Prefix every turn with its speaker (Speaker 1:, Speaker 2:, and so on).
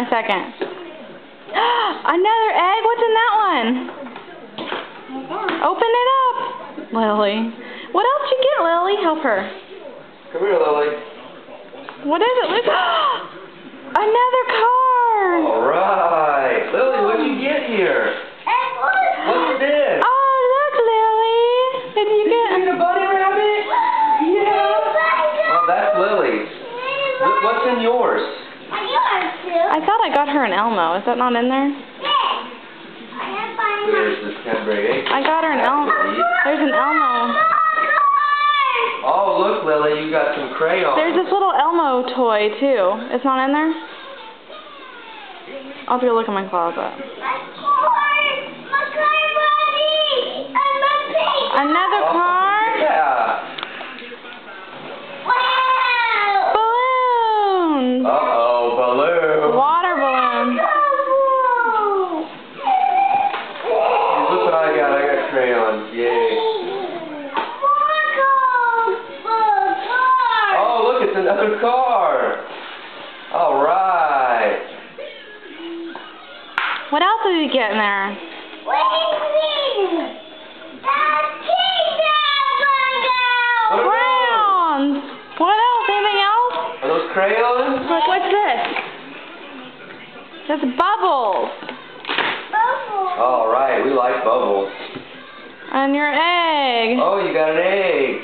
Speaker 1: a second. Another egg? What's in that one? Open it up, Lily. What else did you get, Lily? Help her.
Speaker 2: Come here, Lily.
Speaker 1: What is it? Look. Another car.
Speaker 2: All right. Lily, what did you get here? What's this?
Speaker 1: Oh, look, Lily. Did you get
Speaker 2: a bunny rabbit? Yeah. Oh, that's Lily's. What's in yours?
Speaker 1: I thought I got her an Elmo. Is that not in there?
Speaker 2: There's this Cadbury egg.
Speaker 1: I got her an Elmo. There's an Elmo.
Speaker 2: Oh, look, Lily, you got some crayons.
Speaker 1: There's this little Elmo toy, too. It's not in there? I'll have to go look in my closet. Another car?
Speaker 2: Yeah.
Speaker 1: Balloons.
Speaker 2: Uh-oh, balloon.
Speaker 1: Water balloons.
Speaker 2: Look what I got. I got crayons. Yay. Oh, look, it's another car. All right.
Speaker 1: What else did you get in there? Crayons. What else? Anything else?
Speaker 2: Are those crayons?
Speaker 1: Look, what's this? That's bubbles.
Speaker 2: All right, we like bubbles.
Speaker 1: And your egg.
Speaker 2: Oh, you got an egg.